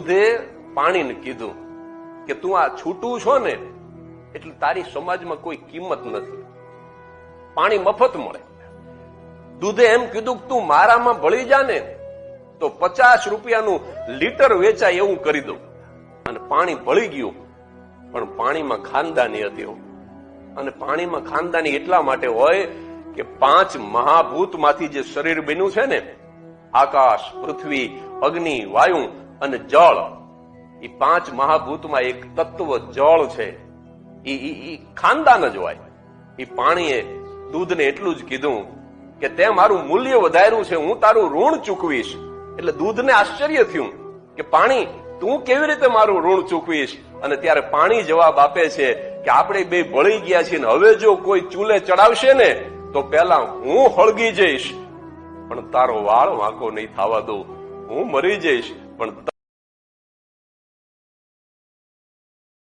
દૂધે પાણીને કીધું કે તું આ છૂટું છો ને એટલે તારી સમાજમાં કોઈ કિંમત નથી, પાણી મફત મળે. દૂધે એમ કીધું કે તું મારામાં ભળી જા ને તો 50 રૂપિયાનું લીટર વેચાય એવું કરી દઉં. અને પાણી ભળી ગયું, પણ પાણીમાં ખાનદાની હતી. અને પાણીમાં ખાનદાની એટલા માટે હોય કે 5 મહાભૂતમાંથી જે શરીર બન્યું છે ને, આકાશ, પૃથ્વી, અગ્નિ, વાયુ અને જળ, એ 5 મહાભૂતમાં એક તત્વ જળ છે. એ ખાનદાન જ હોય. એ પાણીએ દૂધને એટલું જ કીધું કે તે મારું મૂલ્ય વધાર્યું છે, હું તારું ઋણ ચૂકવીશ. એટલે દૂધને આશ્ચર્ય થયું કે પાણી તું કેવી રીતે મારું ઋણ ચૂકવીશ? અને ત્યારે પાણી જવાબ આપે છે કે આપણે બે ભળી ગયા છીએ, હવે જો કોઈ ચૂલે ચડાવશે ને તો પહેલા હું હળગી જઈશ, પણ તારો વાળ વાંકો નહીં થવા દઉં. હું મરી જઈશ, પણ